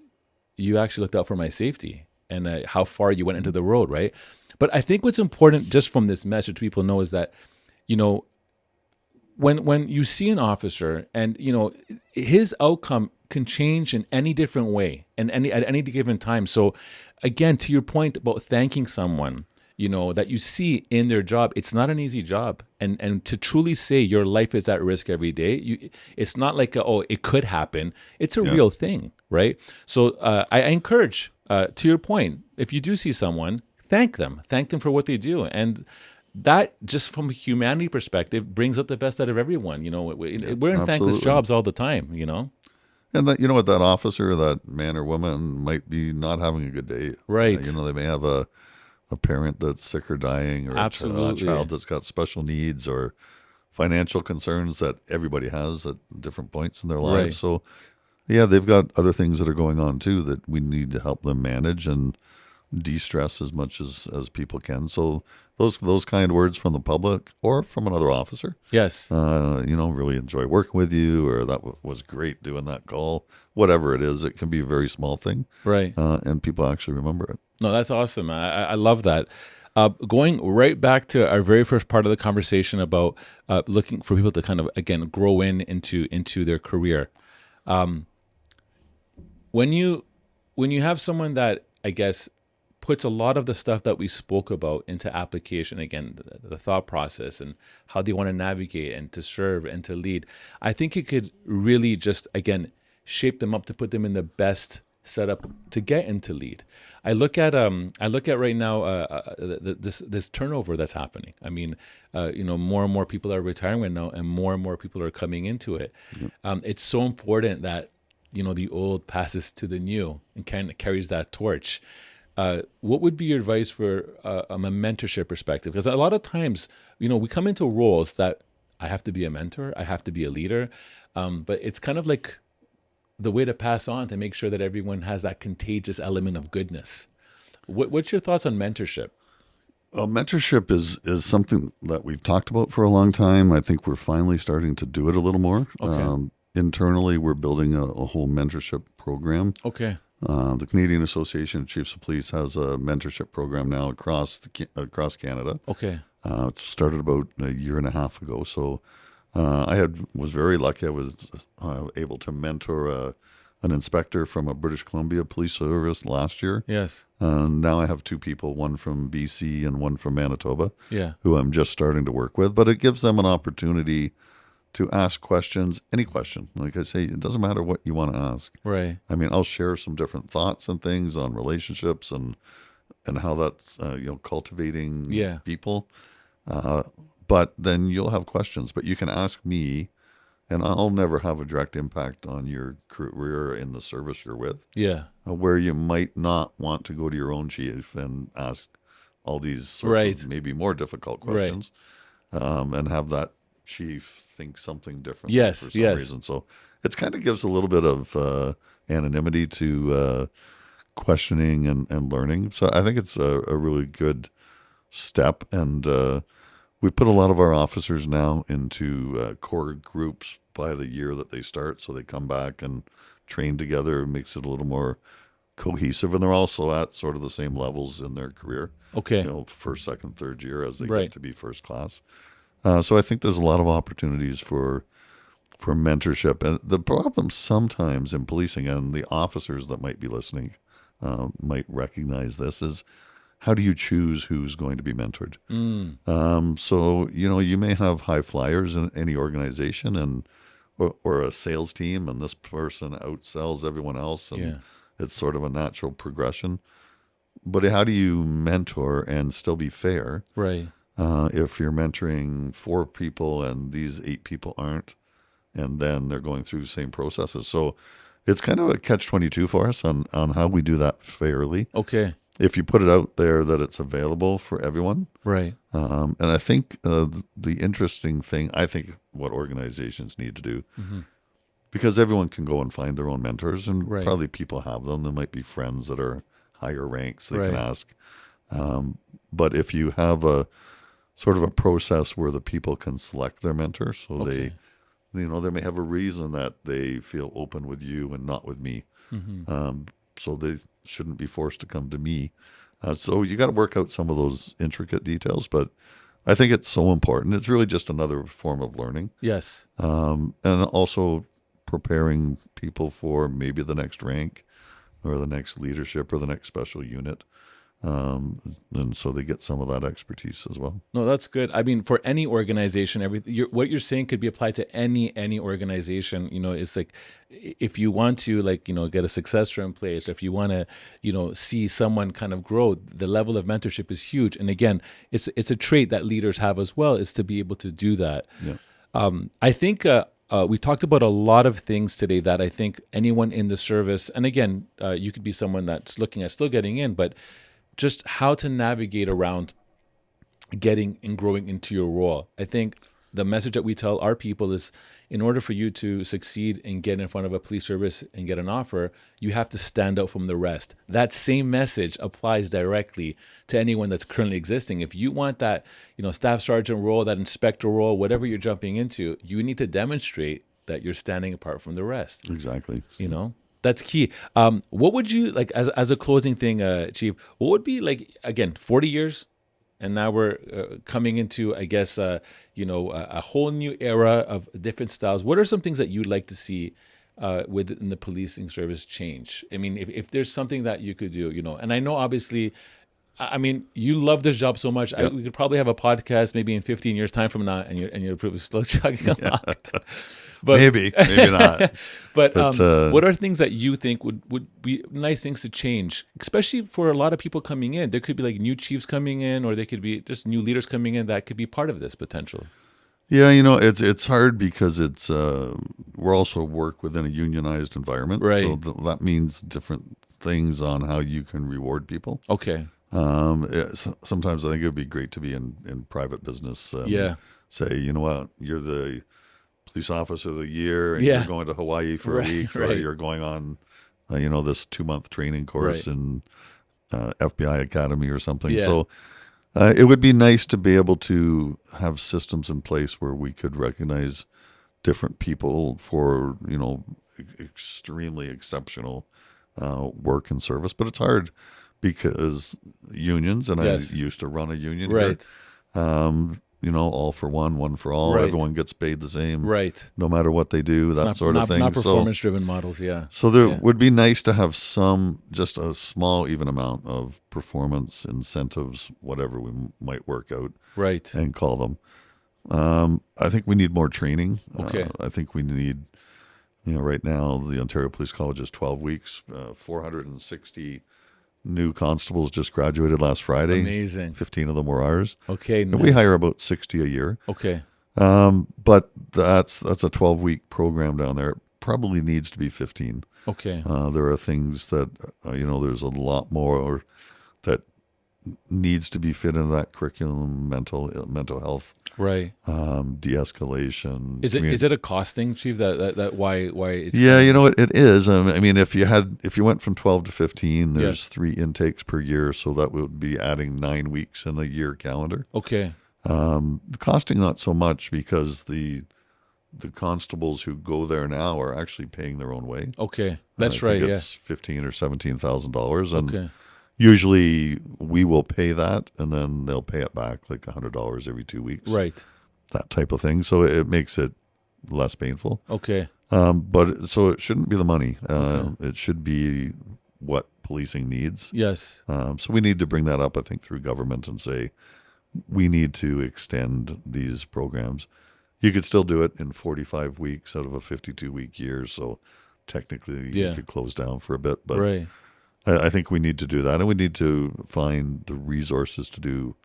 you actually looked out for my safety and how far you went into the road, right?" But I think what's important, just from this message, people know, is that, when you see an officer and his outcome can change in any different way and at any given time. So again, to your point about thanking someone, that you see in their job, it's not an easy job. And to truly say your life is at risk every day, it's not like, it could happen. It's a real thing, right? So I encourage, to your point, if you do see someone, thank them for what they do. And that, just from a humanity perspective, brings out the best out of everyone. We're in thankless absolutely. jobs all the time, And that, you know what, that officer, that man or woman might be not having a good day. Right. You know, they may have a parent that's sick or dying, or a Absolutely. child that's got special needs or financial concerns that everybody has at different points in their lives. Right. So, yeah, they've got other things that are going on too that we need to help them manage and de-stress as much as people can. So those kind words from the public or from another officer, Yes. you know, really enjoy working with you, or that was great doing that call, whatever it is. It can be a very small thing, Right. and people actually remember it. No, that's awesome. I love that. Going right back to our very first part of the conversation about looking for people to kind of, again, grow into their career. When you have someone that, I guess, puts a lot of the stuff that we spoke about into application, again, the thought process and how they want to navigate and to serve and to lead, I think it could really just, again, shape them up to put them in the best setup to get into lead. I look at right now this turnover that's happening. I mean, you know, more and more people are retiring right now, and more people are coming into it. It's so important that, you know, the old passes to the new and kind of carries that torch. What would be your advice for a mentorship perspective? Because a lot of times, you know, we come into roles that I have to be a mentor, I have to be a leader, but it's kind of like the way to pass on to make sure that everyone has that contagious element of goodness. What's your thoughts on mentorship? Mentorship is something that we've talked about for a long time. I think we're finally starting to do it a little more. Okay. Internally, we're building a whole mentorship program. Okay. The Canadian Association of Chiefs of Police has a mentorship program now across Canada. Okay. It started about a year and a half ago. So was very lucky. I was able to mentor an inspector from a British Columbia police service last year. Yes. Now I have two people, one from BC and one from Manitoba, Yeah. who I'm just starting to work with. But it gives them an opportunity to ask questions, any question. Like I say, it doesn't matter what you want to ask. Right. I mean, I'll share some different thoughts and things on relationships and how that's cultivating Yeah. people. But then you'll have questions. But you can ask me, and I'll never have a direct impact on your career in the service you're with. Yeah. Where you might not want to go to your own chief and ask all these sorts Right. of maybe more difficult questions, and have that chief think something different Yes, for some yes. reason. So it's kind of gives a little bit of anonymity to questioning and learning. So I think it's a really good step. And we put a lot of our officers now into core groups by the year that they start. So they come back and train together. It makes it a little more cohesive. And they're also at sort of the same levels in their career. Okay. You know, first, second, third year as they Right. get to be first class. So I think there's a lot of opportunities for mentorship. And the problem sometimes in policing, and the officers that might be listening might recognize this, is how do you choose who's going to be mentored? So, you know, you may have high flyers in any organization or a sales team, and this person outsells everyone else, and Yeah. it's sort of a natural progression. But how do you mentor and still be fair? Right. If you're mentoring 4 people and these 8 people aren't, and then they're going through the same processes. So it's kind of a catch-22 for us on how we do that fairly. Okay. If you put it out there that it's available for everyone. Right. And I think the interesting thing, I think what organizations need to do, because everyone can go and find their own mentors, and Right. probably people have them. There might be friends that are higher ranks they Right. can ask. But if you have a sort of a process where the people can select their mentor, so Okay. they may have a reason that they feel open with you and not with me. So they shouldn't be forced to come to me. So you got to work out some of those intricate details, but I think it's so important. It's really just another form of learning. Yes. And also preparing people for maybe the next rank or the next leadership or the next special unit. And so they get some of that expertise as well. No, that's good. I mean, for any organization, what you're saying could be applied to any organization. You know, it's like if you want to, like, you know, get a successor in place, or if you want to, you know, see someone kind of grow, the level of mentorship is huge. And again, it's a trait that leaders have as well, is to be able to do that. Yeah. I think we talked about a lot of things today that I think anyone in the service, and again, you could be someone that's looking at still getting in, but just how to navigate around getting and growing into your role. I think the message that we tell our people is, in order for you to succeed and get in front of a police service and get an offer, you have to stand out from the rest. That same message applies directly to anyone that's currently existing. If you want that, staff sergeant role, that inspector role, whatever you're jumping into, you need to demonstrate that you're standing apart from the rest. Exactly. That's key. What would you like as a closing thing, Chief? What would be like, again, 40 years? And now we're coming into, I guess, a whole new era of different styles. What are some things that you'd like to see within the policing service change? I mean, if there's something that you could do, and I know obviously, I mean, you love this job so much. Yep. We could probably have a podcast maybe in 15 years time from now, and you're probably still chugging along. But, maybe not. but what are things that you think would be nice things to change, especially for a lot of people coming in? There could be like new chiefs coming in, or there could be just new leaders coming in that could be part of this potential. Yeah, it's hard because we're also work within a unionized environment, right? So that means different things on how you can reward people. Okay. Sometimes I think it would be great to be in private business. Say, you know what, you're the police officer of the year, and you're going to Hawaii for a week, or you're going on, this 2-month training course in FBI Academy or something. Yeah. So it would be nice to be able to have systems in place where we could recognize different people for, extremely exceptional work and service. But it's hard because unions, and I used to run a union here. All for one for all. Right. Everyone gets paid the same, right? No matter what they do, sort of thing. Not performance-driven models, yeah. So there would be nice to have just a small, even amount of performance incentives, whatever we might work out, right, and call them. I think we need more training. Okay. I think we need, right now the Ontario Police College is 12 weeks, 460 new constables just graduated last Friday. Amazing. 15 of them were ours. Okay. And we hire about 60 a year. Okay. But that's a 12-week program down there. It probably needs to be 15. Okay. There are things that, there's a lot more that needs to be fit into that curriculum, mental health. Right. De-escalation. Is it a cost thing, Chief? That why it's it is. I mean, if you went from 12 to 15, there's 3 intakes per year, so that would be adding 9 weeks in a year calendar. Okay. The costing not so much because the constables who go there now are actually paying their own way. Okay, that's right. It's $15,000 or $17,000, and usually we will pay that, and then they'll pay it back like $100 every 2 weeks. Right. That type of thing. So it makes it less painful. Okay. But so it shouldn't be the money. It should be what policing needs. Yes. So we need to bring that up, I think, through government and say we need to extend these programs. You could still do it in 45 weeks out of a 52-week year. So technically you could close down for a bit. But right. I think we need to do that, and we need to find the resources to do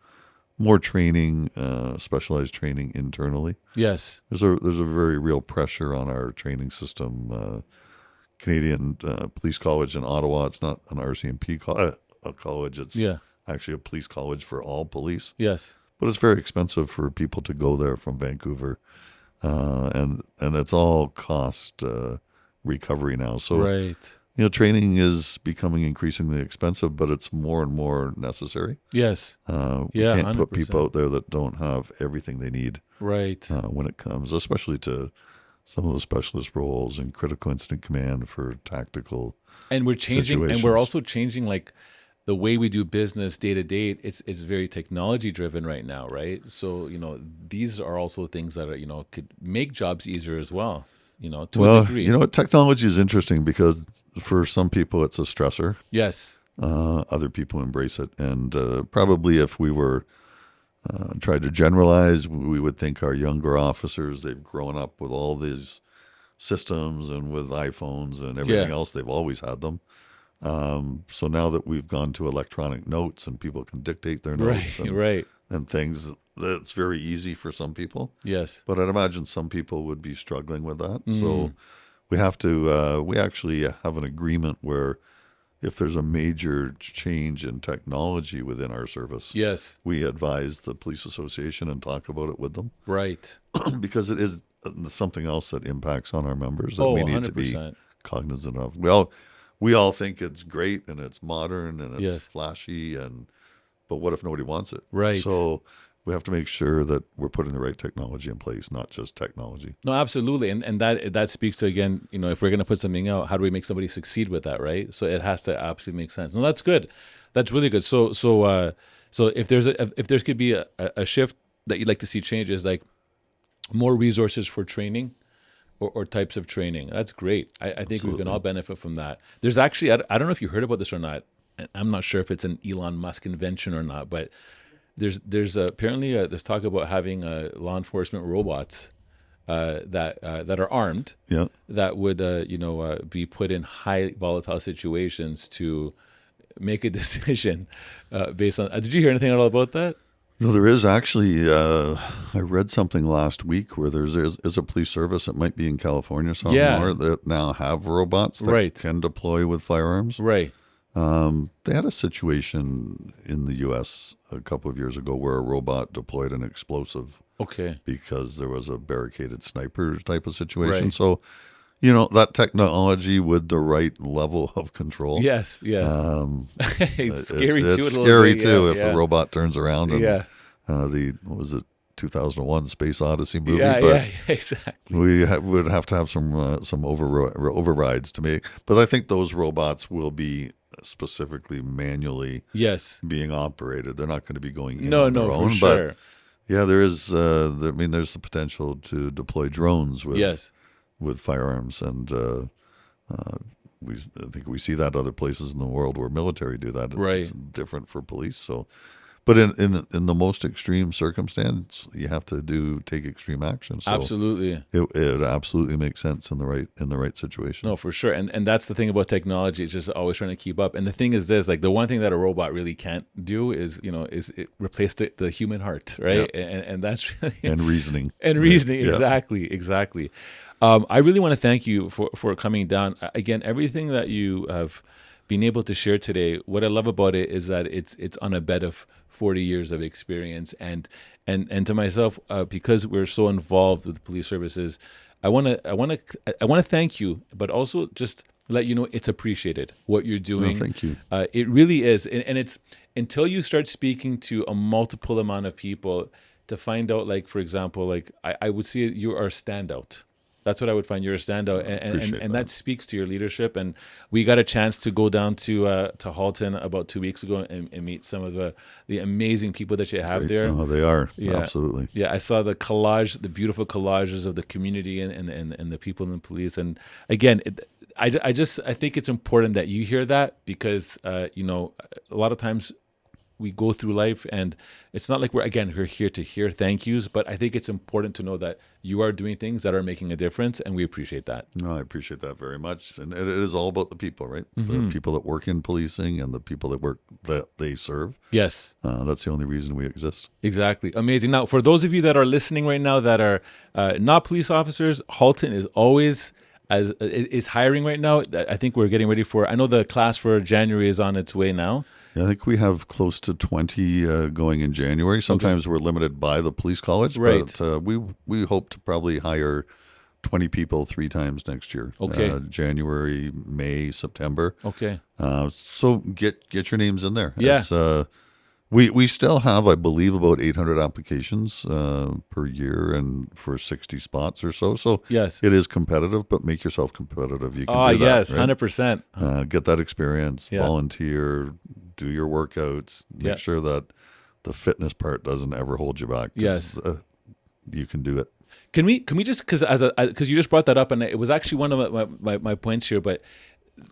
more training, specialized training internally. Yes, there's a very real pressure on our training system. Canadian Police College in Ottawa. It's not an RCMP college. It's actually a police college for all police. Yes, but it's very expensive for people to go there from Vancouver, and it's all cost recovery now. So right. Training is becoming increasingly expensive, but it's more and more necessary. Yes. We can't 100%. put people out there that don't have everything they need. Right. When it comes, especially to some of the specialist roles in critical incident command for tactical and we're changing, situations. And we're also changing like the way we do business day to day. It's very technology driven right now, right? So, these are also things that are, could make jobs easier as well. To a degree. Technology is interesting because for some people it's a stressor. Yes. Other people embrace it. And probably if we were tried to generalize, we would think our younger officers, they've grown up with all these systems and with iPhones and everything else. They've always had them. So now that we've gone to electronic notes and people can dictate their notes, and and things. That's very easy for some people. Yes. But I'd imagine some people would be struggling with that. So we have to, we actually have an agreement where if there's a major change in technology within our service, Yes. we advise the police association and talk about it with them Right. because it is something else that impacts on our members that Oh, we need to be 100%. cognizant of. We all think it's great and it's modern and it's Yes. flashy, but what if nobody wants it? Right. So we have to make sure that we're putting the right technology in place, not just technology. No, absolutely, and that speaks to, again, if we're going to put something out, how do we make somebody succeed with that, right? So it has to absolutely make sense. No, that's good. That's really good. So if there's could be a shift that you'd like to see change is like more resources for training or types of training. That's great. I think we can all benefit from that. There's actually, I don't know if you heard about this or not. I'm not sure if it's an Elon Musk invention or not, but there's apparently there's talk about having law enforcement robots that are armed, Yeah. that would be put in high volatile situations to make a decision based on. Did you hear anything at all about that? No, there is actually. I read something last week where there's a police service. It might be in California somewhere that now have robots that can deploy with firearms. Right. They had a situation in the U.S. a couple of years ago where a robot deployed an explosive. Okay. Because there was a barricaded sniper type of situation. Right. So, that technology with the right level of control. Yes. It's scary too. It's scary too if the the robot turns around and what was it, 2001 Space Odyssey movie? Yeah, exactly. We would have to have some overrides to make. But I think those robots will be specifically manually being operated. They're not going to be going in on their own. For sure. But yeah, there is. There's the potential to deploy drones with firearms, and I think we see that other places in the world where military do that. It's different for police. So, but in the most extreme circumstance, you have to take extreme action. So Absolutely. it absolutely makes sense in the right situation. No, for sure. And that's the thing about technology. It's just always trying to keep up. And the thing is this, like the one thing that a robot really can't do is replace the human heart, right? Yeah. And that's really, and reasoning. Exactly. I really want to thank you for coming down. Again, everything that you have been able to share today, what I love about it is that it's on a bed of 40 years of experience, and to myself, because we're so involved with police services, I want to thank you, but also just let you know it's appreciated what you're doing. No, thank you. It really is, and it's until you start speaking to a multiple amount of people to find out, like for example, like I would see you are a standout. That's what I would find. You're a standout, and that speaks to your leadership. And we got a chance to go down to Halton about 2 weeks ago and meet some of the amazing people that you have there. Oh, they are. Absolutely. Yeah, I saw the beautiful collages of the community and the people in the police. And again, I think it's important that you hear that because a lot of times we go through life and it's not like we're here to hear thank yous, but I think it's important to know that you are doing things that are making a difference, and we appreciate that. No, I appreciate that very much. And it is all about the people, right? The people that work in policing and the people that they serve. Yes. That's the only reason we exist. Exactly. Amazing. Now, for those of you that are listening right now that are not police officers, Halton is always is hiring right now. I think we're getting ready I know the class for January is on its way now. I think we have close to 20 going in January. Sometimes we're limited by the police college, but we hope to probably hire 20 people 3 times next year. Okay. January, May, September. Okay. So get your names in there. Yeah. It's, we still have, I believe, about 800 applications per year and for 60 spots or so. So yes, it is competitive, but make yourself competitive. You can do that. Yes, right? 100%. Get that experience, volunteer, do your workouts, make sure that the fitness part doesn't ever hold you back. Yes. You can do it. Can we just, because you just brought that up, and it was actually one of my points here, but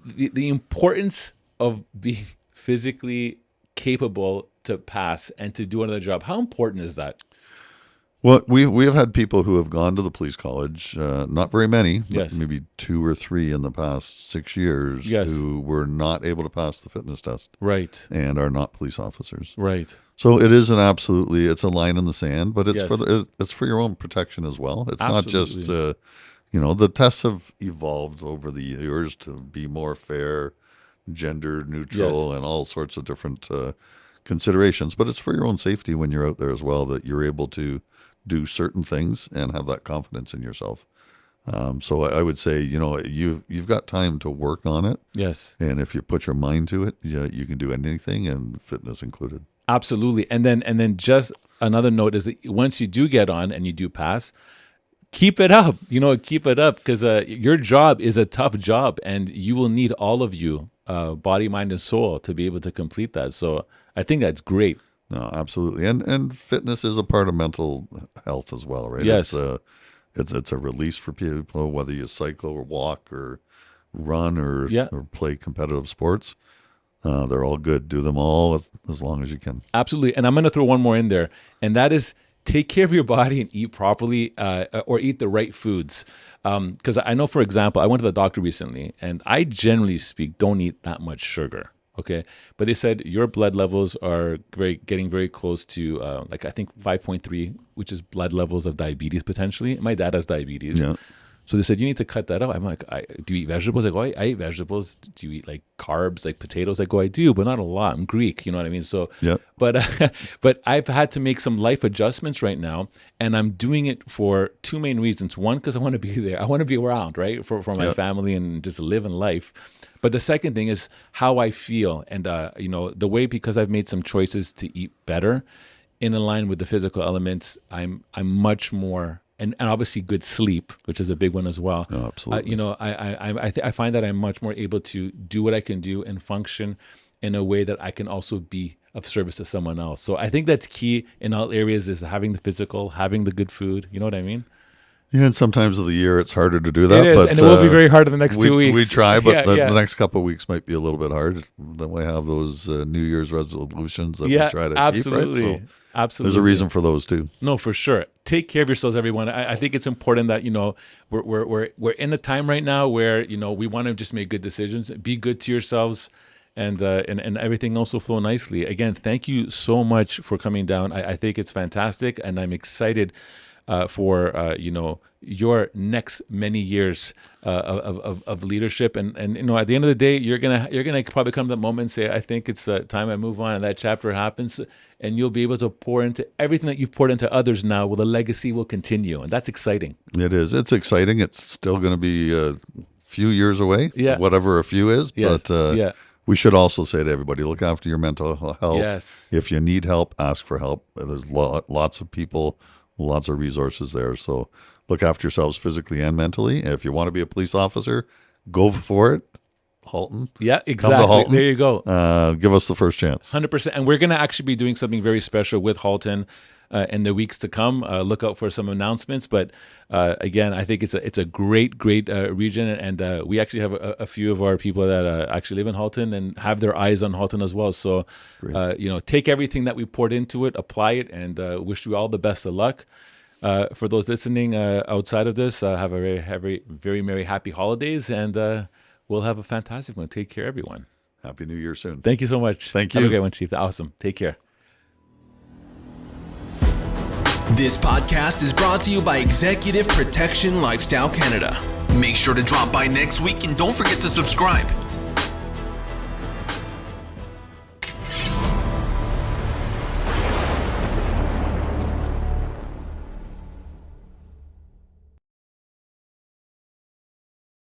the importance of being physically capable to pass and to do another job, how important is that? Well, we have had people who have gone to the police college, not very many, but yes, maybe 2 or 3 in the past 6 years, yes, who were not able to pass the fitness test, right, and are not police officers, right. So it is it's a line in the sand, but it's Yes. it's for your own protection as well. It's not just, Absolutely. the tests have evolved over the years to be more fair, gender neutral, Yes. and all sorts of different considerations. But it's for your own safety when you're out there as well, that you're able to do certain things and have that confidence in yourself. So I would say, you've got time to work on it. Yes. And if you put your mind to it, yeah, you can do anything, and fitness included. Absolutely. And then just another note is that once you do get on and you do pass, keep it up. Keep it up, because your job is a tough job, and you will need all of you, body, mind, and soul, to be able to complete that. So I think that's great. No, absolutely. And fitness is a part of mental health as well, right? Yes. It's a release for people, whether you cycle or walk or run or Yeah. or play competitive sports. They're all good. Do them all as long as you can. Absolutely. And I'm going to throw one more in there, and that is take care of your body and eat properly, or eat the right foods. Because I know, for example, I went to the doctor recently, and I generally speak don't eat that much sugar. Okay. But they said your blood levels are getting very close to, I think 5.3, which is blood levels of diabetes potentially. My dad has diabetes. Yeah. So they said, you need to cut that out. I'm like, do you eat vegetables? I go, I eat vegetables. Do you eat like carbs, like potatoes? I go, I do, but not a lot. I'm Greek, you know what I mean? So, Yep. but, but I've had to make some life adjustments right now, and I'm doing it for two main reasons. One, because I want to be there. I want to be around, right? For my Yep. family and just live in life. But the second thing is how I feel. And, the way, because I've made some choices to eat better in line with the physical elements, I'm much more, and obviously good sleep, which is a big one as well. Oh, absolutely. I find that I'm much more able to do what I can do and function in a way that I can also be of service to someone else. So I think that's key in all areas, is having the physical, having the good food. You know what I mean? Yeah, and sometimes of the year it's harder to do that. It is, but, and it will be very hard in the next 2 weeks. We try, but Yeah, the next couple of weeks might be a little bit hard. Then we have those New Year's resolutions that we try to absolutely. keep, right? So Absolutely. there's a reason for those too. No, for sure. Take care of yourselves, everyone. I think it's important that we're in a time right now where we want to just make good decisions, be good to yourselves, and everything else will flow nicely. Again, thank you so much for coming down. I think it's fantastic, and I'm excited for your next many years of leadership, and at the end of the day, you're gonna probably come to that moment and say, I think it's time I move on, and that chapter happens, and you'll be able to pour into everything that you've poured into others now. Well, the legacy will continue, and that's exciting. It is. It's exciting. It's still going to be a few years away, Yeah. whatever a few is. Yes. But Yeah. we should also say to everybody, look after your mental health. Yes. If you need help, ask for help. There's lots of people, lots of resources there. So look after yourselves physically and mentally. If you want to be a police officer, go for it. Halton. Yeah, Come to exactly. Halton. There you go. Give us the first chance. 100%. And we're going to actually be doing something very special with Halton in the weeks to come. Look out for some announcements. But again, I think it's a great region. And we actually have a few of our people that actually live in Halton and have their eyes on Halton as well. So, take everything that we poured into it, apply it, and wish you all the best of luck. For those listening outside of this, have a very merry, happy holidays. And we'll have a fantastic one. Take care, everyone. Happy New Year soon. Thank you so much. Thank Have a you. great one, Chief. Awesome. Take care. This podcast is brought to you by Executive Protection Lifestyle Canada. Make sure to drop by next week and don't forget to subscribe.